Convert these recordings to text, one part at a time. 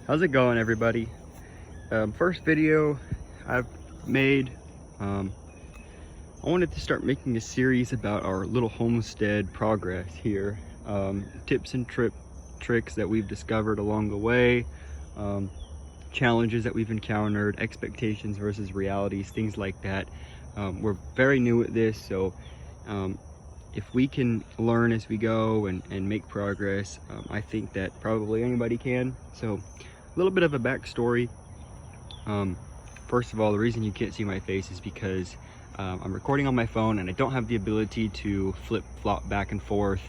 How's it going, everybody? First video I've made. I wanted to start making a series about our little homestead progress here. Tips and tricks that we've discovered along the way, challenges that we've encountered, expectations versus realities, things like that. We're very new at this, so if we can learn as we go and make progress, I think that probably anybody can. So a little bit of a backstory. First of all, the reason you can't see my face is because I'm recording on my phone and I don't have the ability to flip-flop back and forth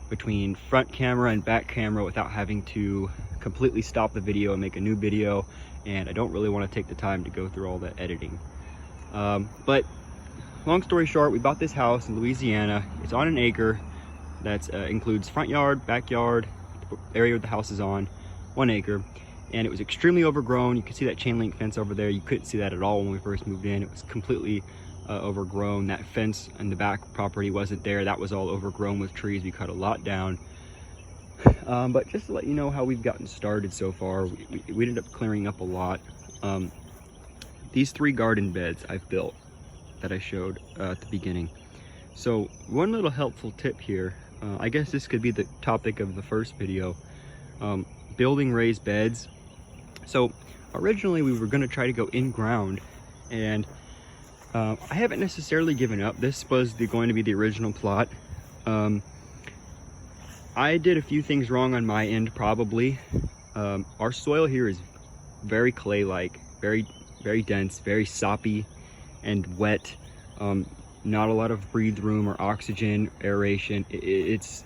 between front camera and back camera without having to completely stop the video and make a new video, and I don't really want to take the time to go through all that editing. But long story short, we bought this house in Louisiana. It's on an acre. That includes front yard, backyard, the area the house is on, 1 acre. And it was extremely overgrown. You can see that chain link fence over there. You couldn't see that at all when we first moved in. It was completely overgrown. That fence in the back property wasn't there. That was all overgrown with trees. We cut a lot down. But just to let you know how we've gotten started so far, we ended up clearing up a lot. These 3 garden beds I've built that I showed at the beginning. So one little helpful tip here, I guess this could be the topic of the first video, building raised beds. So originally we were going to try to go in ground, and I haven't necessarily given up. This was going to be the original plot. I did a few things wrong on my end, probably. Our soil here is very clay-like, very dense, very soppy and wet. Not a lot of breathe room or oxygen, aeration. It's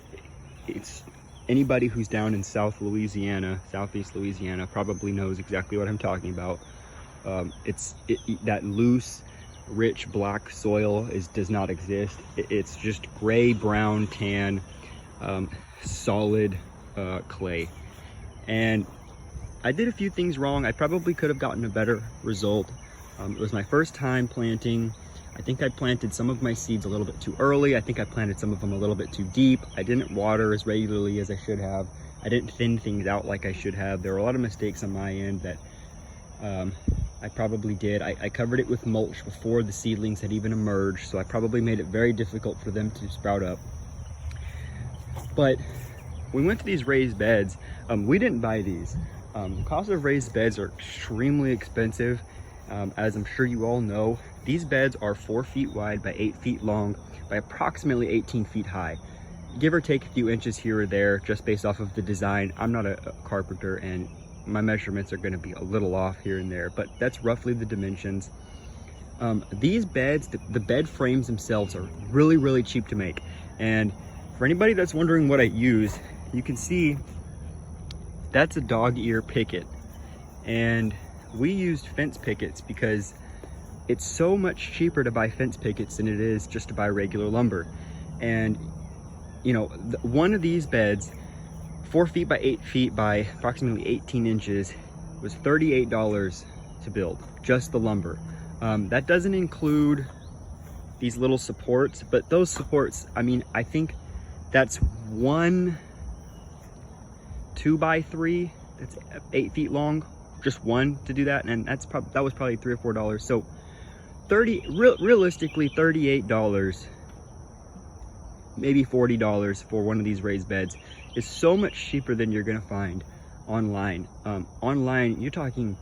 anybody who's down in southeast Louisiana probably knows exactly what I'm talking about. That loose, rich black soil does not exist. It's just gray, brown, tan, solid clay. And I did a few things wrong. I probably could have gotten a better result. It was my first time planting. I think I planted some of my seeds a little bit too early. I think I planted some of them a little bit too deep. I didn't water as regularly as I should have. I didn't thin things out like I should have. There were a lot of mistakes on my end that I probably did. I covered it with mulch before the seedlings had even emerged, so I probably made it very difficult for them to sprout up. But we went to these raised beds. We didn't buy these. The cost of raised beds are extremely expensive. As I'm sure you all know, these beds are 4 feet wide by 8 feet long by approximately 18 feet high. Give or take a few inches here or there, just based off of the design. I'm not a carpenter, and my measurements are going to be a little off here and there, but that's roughly the dimensions. These beds, the bed frames themselves are really cheap to make. And for anybody that's wondering what I use, you can see that's a dog ear picket. And we used fence pickets because it's so much cheaper to buy fence pickets than it is just to buy regular lumber. And you know, one of these beds, 4 feet by 8 feet by approximately 18 inches, was $38 to build, just the lumber. That doesn't include these little supports, but those supports, I mean, I think that's one 2x3 that's 8 feet long, just one to do that, and that was probably $3 or $4. So realistically $38, maybe $40 for one of these raised beds is so much cheaper than you're gonna find online. Online, you're talking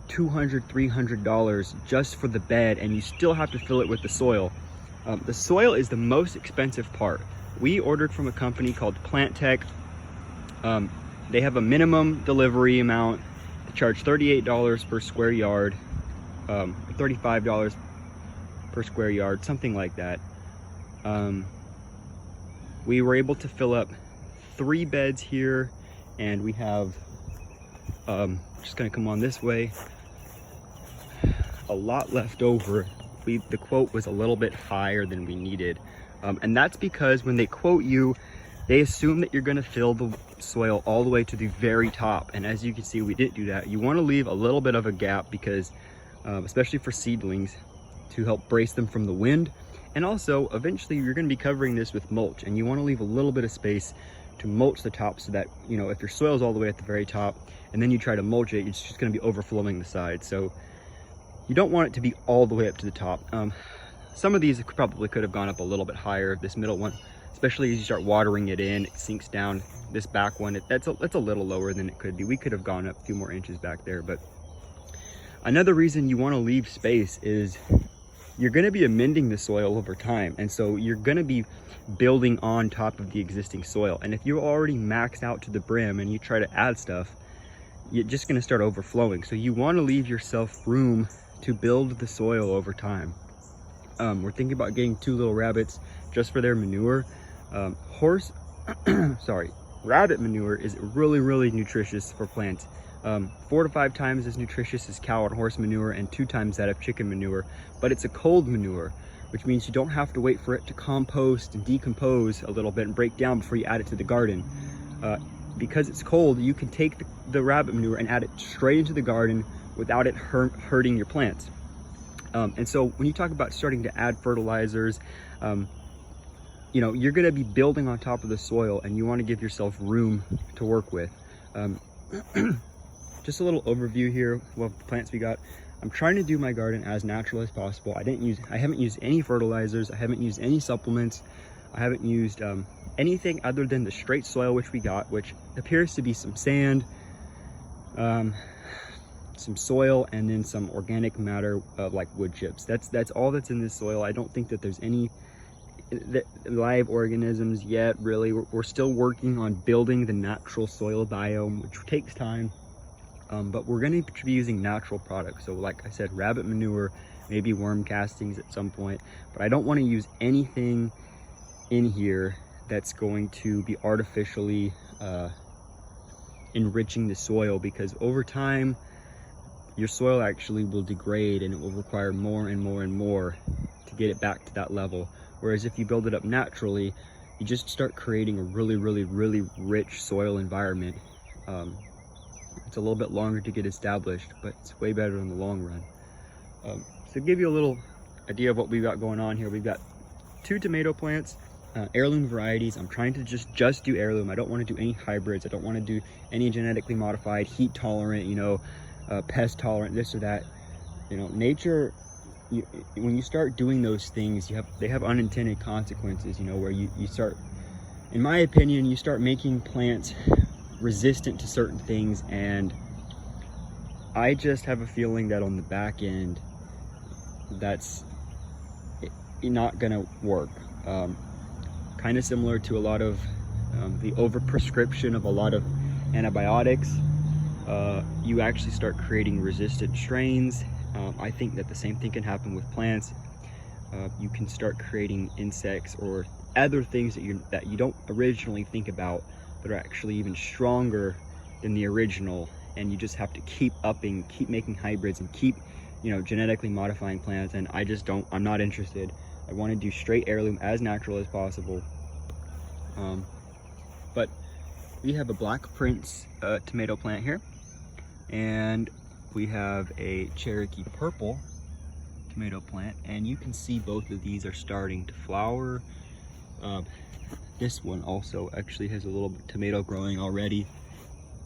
$200, $300 just for the bed, and you still have to fill it with the soil. The soil is the most expensive part. We ordered from a company called Plant Tech. They have a minimum delivery amount. They charge $38 per square yard, $35 per square yard, something like that. We were able to fill up 3 beds here, and we have, just gonna come on this way, a lot left over. The quote was a little bit higher than we needed. And that's because when they quote you, they assume that you're gonna fill the soil all the way to the very top. And as you can see, we didn't do that. You wanna leave a little bit of a gap because, especially for seedlings, to help brace them from the wind. And also, eventually you're gonna be covering this with mulch, and you wanna leave a little bit of space to mulch the top so that, you know, if your soil is all the way at the very top and then you try to mulch it, it's just going to be overflowing the side. So you don't want it to be all the way up to the top. Some of these probably could have gone up a little bit higher. This middle one, especially as you start watering it in, it sinks down. This back one, that's a little lower than it could be. We could have gone up a few more inches back there. But another reason you want to leave space is you're going to be amending the soil over time, and so you're going to be building on top of the existing soil. And if you're already maxed out to the brim and you try to add stuff, you're just going to start overflowing. So you want to leave yourself room to build the soil over time. We're thinking about getting 2 little rabbits just for their manure. Rabbit manure is really nutritious for plants. 4 to 5 times as nutritious as cow and horse manure, and 2 times that of chicken manure. But it's a cold manure, which means you don't have to wait for it to compost and decompose a little bit and break down before you add it to the garden. Because it's cold, you can take the rabbit manure and add it straight into the garden without it hurting your plants. And so when you talk about starting to add fertilizers, you know, you're going to be building on top of the soil, and you want to give yourself room to work with. Just a little overview here of what plants we got. I'm trying to do my garden as natural as possible. I haven't used any fertilizers. I haven't used any supplements. I haven't used anything other than the straight soil which we got, which appears to be some sand, some soil, and then some organic matter of like wood chips. That's all that's in this soil. I don't think that there's any live organisms yet, really. We're still working on building the natural soil biome, which takes time. But we're going to be using natural products. So like I said, rabbit manure, maybe worm castings at some point. But I don't want to use anything in here that's going to be artificially enriching the soil, because over time your soil actually will degrade, and it will require more and more to get it back to that level. Whereas if you build it up naturally, you just start creating a really rich soil environment. It's a little bit longer to get established, but it's way better in the long run. So to give you a little idea of what we've got going on here, we've got 2 tomato plants, heirloom varieties. I'm trying to just do heirloom. I don't want to do any hybrids. I don't want to do any genetically modified, heat tolerant, you know, pest tolerant, this or that. You know, nature, when you start doing those things, they have unintended consequences, you know, where you start, in my opinion, you start making plants resistant to certain things, and I just have a feeling that on the back end that's not gonna work. Kind of similar to a lot of the overprescription of a lot of antibiotics. You actually start creating resistant strains. I think that the same thing can happen with plants. You can start creating insects or other things that you don't originally think about, that are actually even stronger than the original, and you just have to keep making hybrids and keep, you know, genetically modifying plants. And I'm not interested. I want to do straight heirloom, as natural as possible. But we have a Black Prince tomato plant here, and we have a Cherokee Purple tomato plant, and you can see both of these are starting to flower. This one also actually has a little tomato growing already.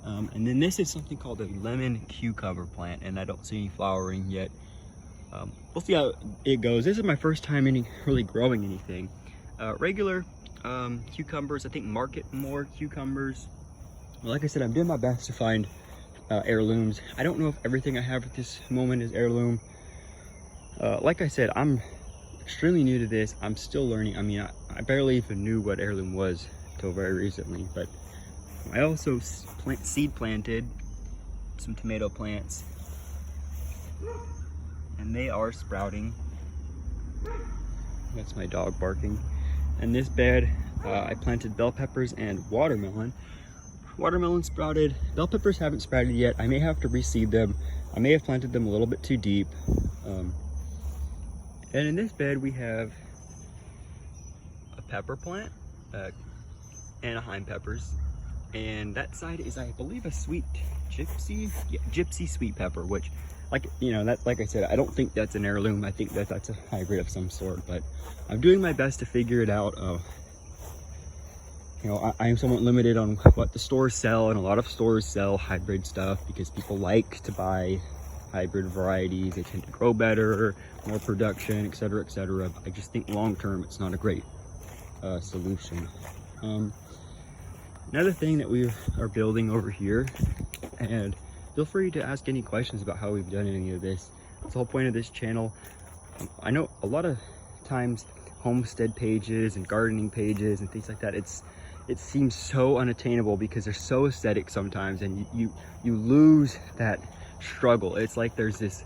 And then this is something called a lemon cucumber plant, and I don't see any flowering yet. We'll see how it goes. This is my first time really growing anything. Regular cucumbers, I think market more cucumbers. Like I said, I'm doing my best to find heirlooms. I don't know if everything I have at this moment is heirloom. Like I said, I'm extremely new to this. I'm still learning. I mean, I barely even knew what heirloom was until very recently. But I also seed planted some tomato plants, and they are sprouting. That's my dog barking. In this bed, I planted bell peppers and watermelon. Watermelon sprouted. Bell peppers haven't sprouted yet. I may have to reseed them. I may have planted them a little bit too deep. And in this bed, we have a pepper plant, Anaheim peppers. And that side is, I believe, a sweet gypsy sweet pepper, which, like I said, I don't think that's an heirloom. I think that's a hybrid of some sort, but I'm doing my best to figure it out. You know, I am somewhat limited on what the stores sell, and a lot of stores sell hybrid stuff because people like to buy hybrid varieties. They tend to grow better, more production, etc., etc. I just think long term it's not a great solution. Another thing that we are building over here, and feel free to ask any questions about how we've done any of this. It's the whole point of this channel. I know a lot of times homestead pages and gardening pages and things like that, it seems so unattainable because they're so aesthetic sometimes, and you lose that struggle. It's like there's this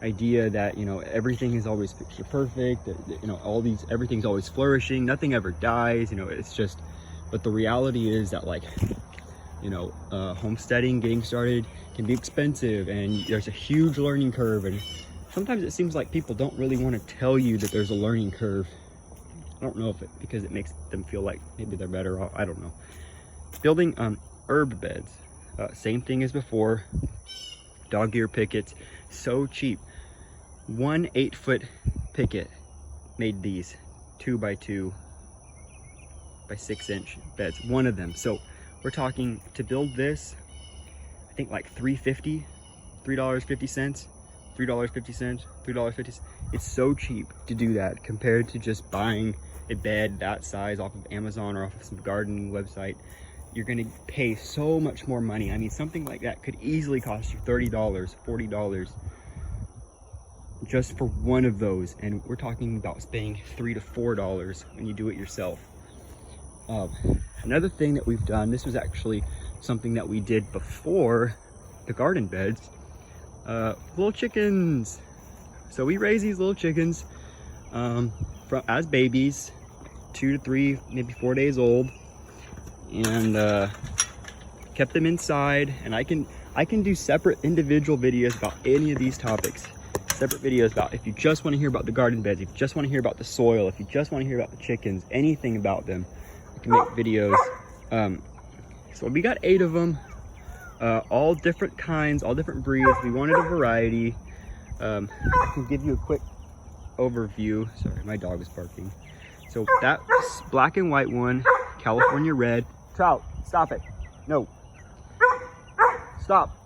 idea that, you know, everything is always picture perfect, that, you know, everything's always flourishing, nothing ever dies, you know. It's just, but the reality is that, like, you know, homesteading, getting started can be expensive, and there's a huge learning curve, and sometimes it seems like people don't really want to tell you that there's a learning curve. I don't know if it, because it makes them feel like maybe they're better off, I don't know. Building herb beds, same thing as before. Dog ear pickets, so cheap. 1 8-foot picket made these 2 by 2 by 6 inch beds, one of them. So we're talking to build this, I think like $3.50, $3.50, $3.50, $3.50. It's so cheap to do that compared to just buying a bed that size off of Amazon or off of some gardening website. You're gonna pay so much more money. I mean, something like that could easily cost you $30, $40 just for one of those, and we're talking about spending $3 to $4 when you do it yourself. Another thing that we've done, this was actually something that we did before the garden beds, little chickens. So we raise these little chickens as babies, 2 to 3, maybe 4 days old, and kept them inside. And I can do separate individual videos about any of these topics. Separate videos about, if you just want to hear about the garden beds, if you just want to hear about the soil, if you just want to hear about the chickens, anything about them, I can make videos. So we got 8 of them, all different kinds, all different breeds. We wanted a variety. I can give you a quick overview. Sorry, my dog is barking. So that black and white one, California red. Trout, stop it. No. Stop.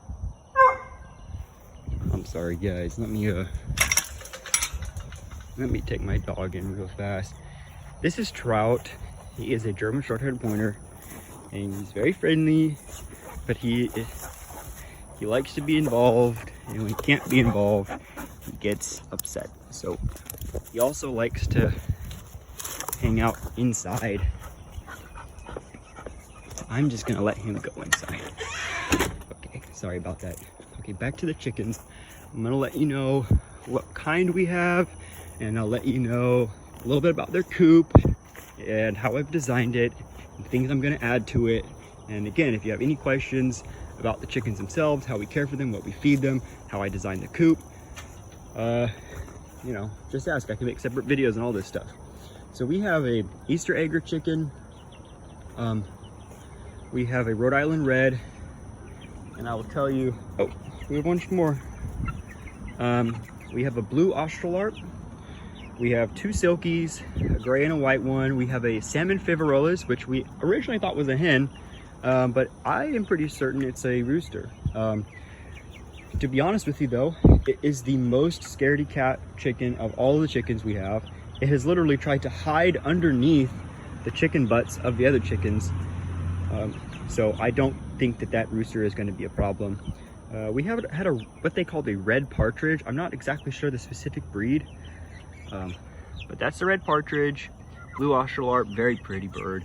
I'm sorry, guys. Let me take my dog in real fast. This is Trout. He is a German short-haired pointer, and he's very friendly, but he likes to be involved, and when he can't be involved, he gets upset. So he also likes to hang out inside. I'm just gonna let him go inside. Okay, sorry about that. Okay, back to the chickens. I'm gonna let you know what kind we have, and I'll let you know a little bit about their coop and how I've designed it and things I'm gonna add to it. And again, if you have any questions about the chickens themselves, how we care for them, what we feed them, how I design the coop, you know, just ask. I can make separate videos and all this stuff. So we have a Easter egger chicken, we have a Rhode Island red, and I will tell you, oh, we have one more. We have a blue Australarp. We have 2 silkies, a gray and a white one. We have a salmon fivarolas, which we originally thought was a hen, but I am pretty certain it's a rooster. To be honest with you though, it is the most scaredy cat chicken of all the chickens we have. It has literally tried to hide underneath the chicken butts of the other chickens. So I don't think that rooster is going to be a problem. We have had what they call the red partridge. I'm not exactly sure the specific breed, but that's the red partridge. Blue Australarp, very pretty bird.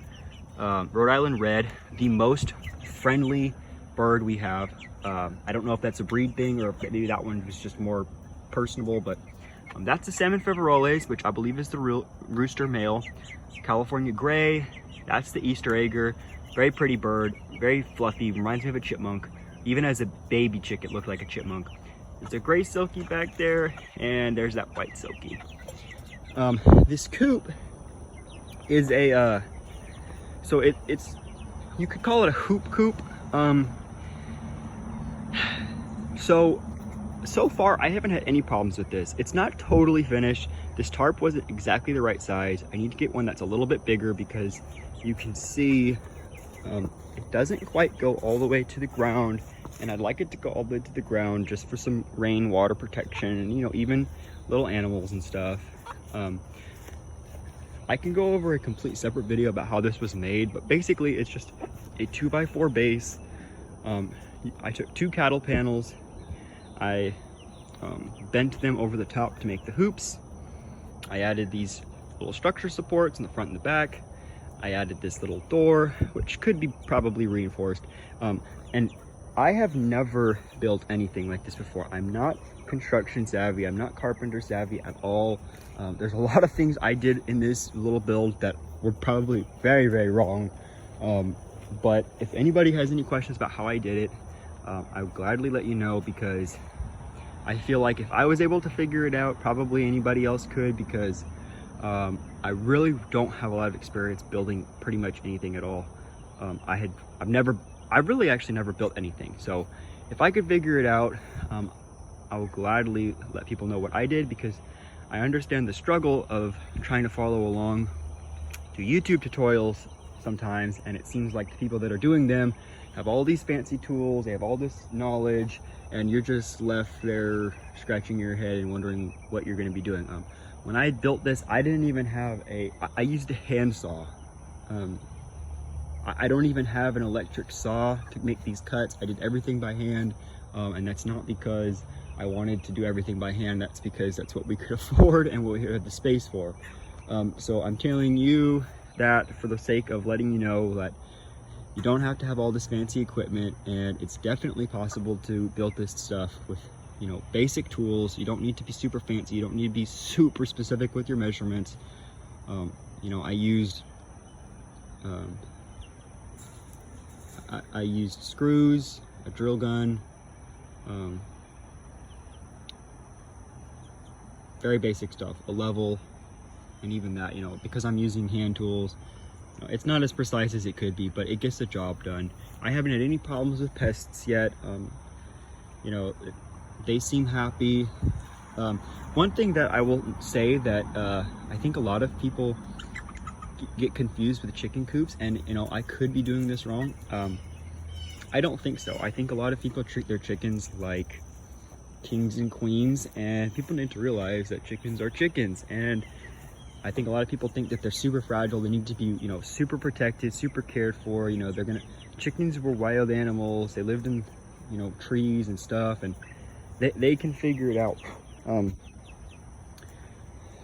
Rhode Island red, the most friendly bird we have. I don't know if that's a breed thing or if maybe that one was just more personable, but that's the salmon fivaroles, which I believe is the real rooster male. California gray, that's the Easter egger. Very pretty bird, very fluffy, reminds me of a chipmunk. Even as a baby chick, it looked like a chipmunk. There's a gray silky back there, and there's that white silky. This coop is a, so it's, you could call it a hoop coop. So far, I haven't had any problems with this. It's not totally finished. This tarp wasn't exactly the right size. I need to get one that's a little bit bigger because you can see it doesn't quite go all the way to the ground, and I'd like it to go all the way to the ground just for some rainwater protection and, you know, even little animals and stuff. I can go over a complete separate video about how this was made, but basically it's just a 2x4 base. I took 2 cattle panels, I bent them over the top to make the hoops. I added these little structure supports in the front and the back. I added this little door, which could be probably reinforced. And I have never built anything like this before. I'm not construction savvy, I'm not carpenter savvy at all. There's a lot of things I did in this little build that were probably very, very wrong. But if anybody has any questions about how I did it, I would gladly let you know, because I feel like if I was able to figure it out, probably anybody else could, because I really don't have a lot of experience building pretty much anything at all. I've really actually never built anything. So if I could figure it out, I will gladly let people know what I did, because I understand the struggle of trying to follow along to YouTube tutorials sometimes, and it seems like the people that are doing them have all these fancy tools, they have all this knowledge, and you're just left there scratching your head and wondering what you're going to be doing. When I built this, I didn't even have I used a hand saw. I don't even have an electric saw to make these cuts. I did everything by hand, and that's not because I wanted to do everything by hand. That's because that's what we could afford and what we had the space for. So I'm telling you that for the sake of letting you know that you don't have to have all this fancy equipment, and it's definitely possible to build this stuff with, you know, basic tools. You don't need to be super fancy, you don't need to be super specific with your measurements. You know, I used screws, a drill gun, very basic stuff, a level, and even that, you know, because I'm using hand tools, you know, it's not as precise as it could be, but it gets the job done. I haven't had any problems with pests yet. You know, they seem happy. One thing that I will say that I think a lot of people get confused with chicken coops, and, you know, I could be doing this wrong. I don't think so. I think a lot of people treat their chickens like kings and queens, and people need to realize that chickens are chickens. And I think a lot of people think that they're super fragile, they need to be, you know, super protected, super cared for. You know, chickens were wild animals, they lived in, you know, trees and stuff, and they can figure it out.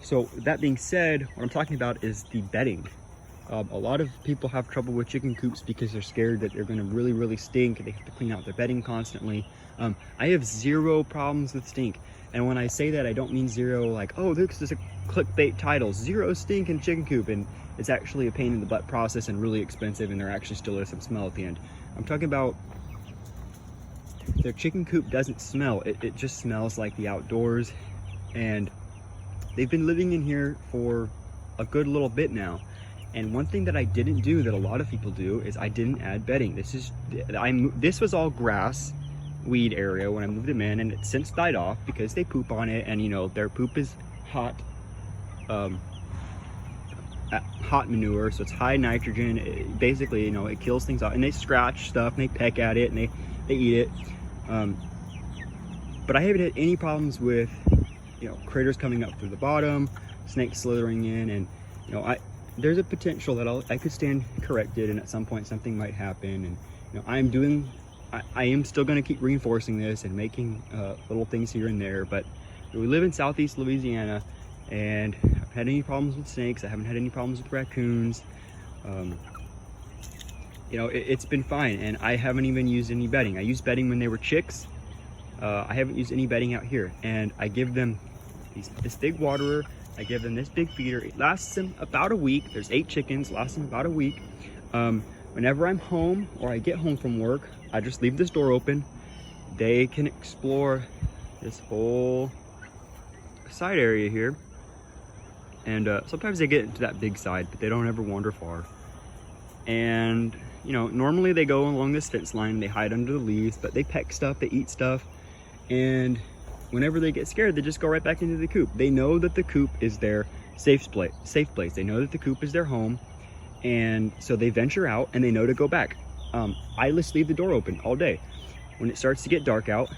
So that being said, what I'm talking about is the bedding. A lot of people have trouble with chicken coops because they're scared that they're going to really, really stink. They have to clean out their bedding constantly. I have zero problems with stink. And when I say that, I don't mean zero like, oh, this is a clickbait title, zero stink in chicken coop. And it's actually a pain in the butt process and really expensive, and there actually still is some smell at the end. I'm talking about their chicken coop doesn't smell. It just smells like the outdoors. And they've been living in here for a good little bit now. And one thing that I didn't do that a lot of people do is I didn't add bedding. This was all grass weed area when I moved them in, and it's since died off because they poop on it, and, you know, their poop is hot manure, so it's high nitrogen. Basically, you know, it kills things out, and they scratch stuff and they peck at it and they eat it. But I haven't had any problems with, you know, critters coming up through the bottom, snakes slithering in, and, you know, there's a potential that I could stand corrected, and at some point something might happen. And, you know, I am still going to keep reinforcing this and making little things here and there. But we live in Southeast Louisiana, and I haven't had any problems with snakes. I haven't had any problems with raccoons. You know, it's been fine, and I haven't even used any bedding. I used bedding when they were chicks. I haven't used any bedding out here, and I give them this big waterer. I give them this big feeder. It lasts them about a week. There's 8 chickens, lasts them about a week. Whenever I'm home or I get home from work, I just leave this door open. They can explore this whole side area here. And sometimes they get into that big side, but they don't ever wander far. And, you know, normally they go along this fence line, they hide under the leaves, but they peck stuff, they eat stuff. And whenever they get scared, they just go right back into the coop. They know that the coop is their safe place. They know that the coop is their home, And so they venture out and they know to go back. I just leave the door open all day. When it starts to get dark out,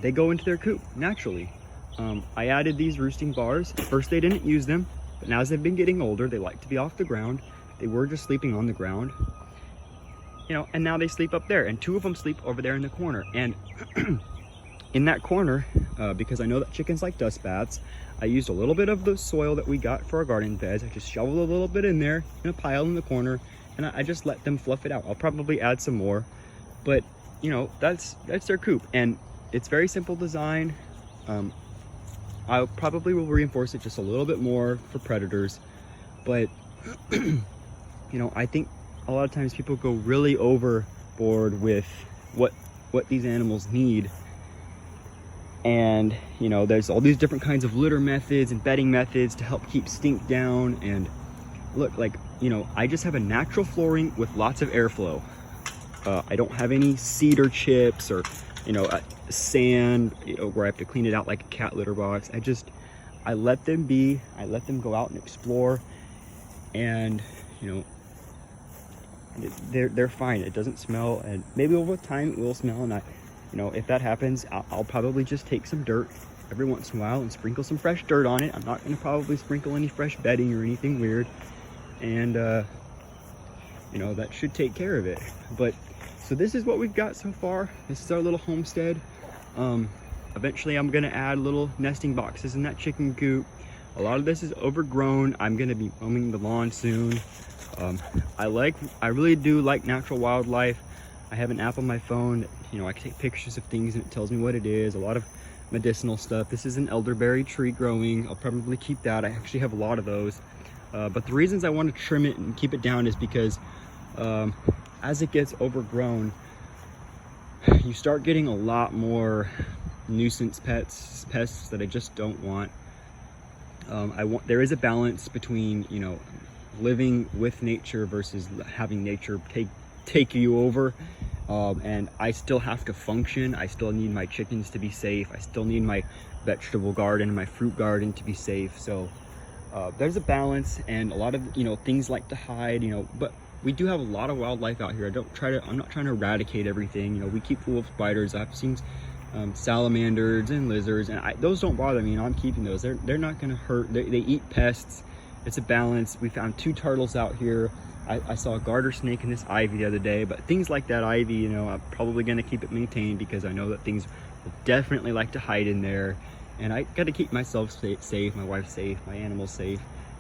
they go into their coop naturally. I added these roosting bars. At first they didn't use them, but now as they've been getting older, they like to be off the ground. They were just sleeping on the ground, you know, and now they sleep up there, and 2 of them sleep over there in the corner. And in that corner, because I know that chickens like dust baths, I used a little bit of the soil that we got for our garden beds. I just shoveled a little bit in there in a pile in the corner, and I just let them fluff it out. I'll probably add some more, but you know, that's their coop, and it's very simple design. I probably will reinforce it just a little bit more for predators, but you know, I think a lot of times people go really overboard with what these animals need. And you know, there's all these different kinds of litter methods and bedding methods to help keep stink down. And look, like, you know, I just have a natural flooring with lots of airflow. I don't have any cedar chips or, you know, sand, you know, where I have to clean it out like a cat litter box. I let them be. I let them go out and explore, and you know, they're fine. It doesn't smell, and maybe over time it will smell. And you know, if that happens, I'll probably just take some dirt every once in a while and sprinkle some fresh dirt on it. I'm not going to probably sprinkle any fresh bedding or anything weird, and you know, that should take care of it. But so this is what we've got so far. This is our little homestead. Eventually I'm going to add little nesting boxes in that chicken coop. A lot of this is overgrown. I'm going to be mowing the lawn soon. I really do like natural wildlife. I have an app on my phone that, you know, I can take pictures of things and it tells me what it is. A lot of medicinal stuff. This is an elderberry tree growing. I'll probably keep that. I actually have a lot of those. But the reasons I want to trim it and keep it down is because as it gets overgrown, you start getting a lot more nuisance pests that I just don't want. There is a balance between, you know, living with nature versus having nature take you over. And I still have to function. I still need my chickens to be safe. I still need my vegetable garden and my fruit garden to be safe. So there's a balance, and a lot of, you know, things like to hide, you know, but we do have a lot of wildlife out here. I'm not trying to eradicate everything. You know, we keep wolf spiders. I've seen salamanders and lizards, and those don't bother me, and I'm keeping those. They're not going to hurt. They eat pests. It's a balance. We found 2 turtles out here. I saw a garter snake in this ivy the other day, but things like that ivy, you know, I'm probably going to keep it maintained because I know that things will definitely like to hide in there, and I got to keep myself safe, my wife safe, my animals safe,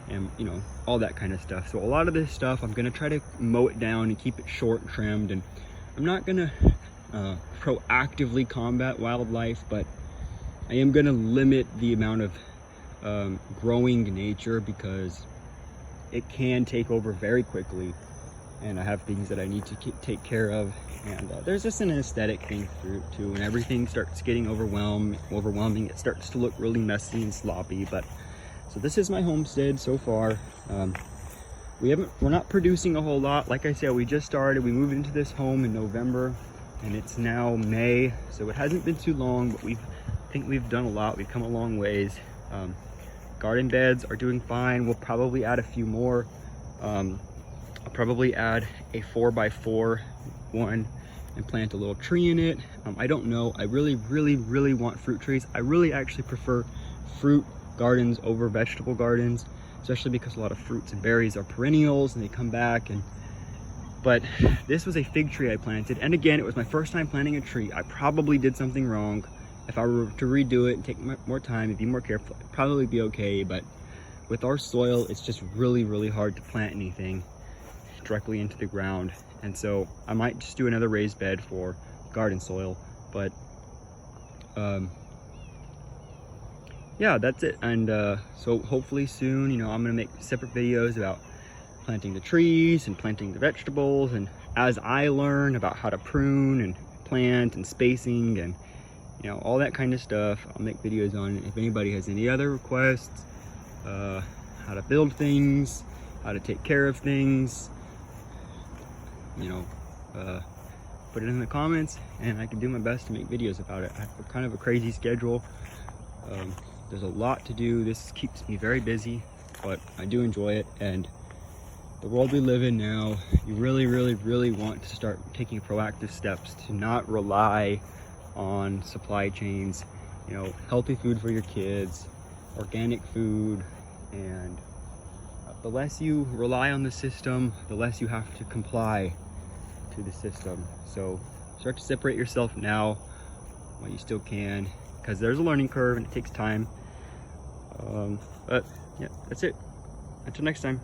and you know, all that kind of stuff. So a lot of this stuff, I'm going to try to mow it down and keep it short and trimmed, and I'm not going to proactively combat wildlife, but I am going to limit the amount of growing nature because it can take over very quickly, and I have things that I need to take care of, and there's just an aesthetic thing through it too. When everything starts getting overwhelming, it starts to look really messy and sloppy. But so this is my homestead so far. We're not producing a whole lot. Like I said, we just started. We moved into this home in November, and it's now May, so it hasn't been too long, but I think we've done a lot. We've come a long ways. Garden beds are doing fine. We'll probably add a few more. I'll probably add a 4x4 one and plant a little tree in it. I don't know. I really want fruit trees. I really actually prefer fruit gardens over vegetable gardens, especially because a lot of fruits and berries are perennials and they come back. But this was a fig tree I planted, and again, it was my first time planting a tree. I probably did something wrong. If I were to redo it and take more time and be more careful, it'd probably be okay. But with our soil, it's just really hard to plant anything directly into the ground. And so I might just do another raised bed for garden soil. But yeah, that's it. And so hopefully soon, you know, I'm gonna make separate videos about planting the trees and planting the vegetables, and as I learn about how to prune and plant and spacing and, you know, all that kind of stuff, I'll make videos on it. If anybody has any other requests, how to build things, how to take care of things, you know, put it in the comments and I can do my best to make videos about it. I have kind of a crazy schedule. There's a lot to do. This keeps me very busy, but I do enjoy it, and the world we live in now, you really, really, really want to start taking proactive steps to not rely on supply chains. You know, healthy food for your kids, organic food, and the less you rely on the system, the less you have to comply to the system. So start to separate yourself now while you still can, because there's a learning curve and it takes time. But yeah, that's it. Until next time.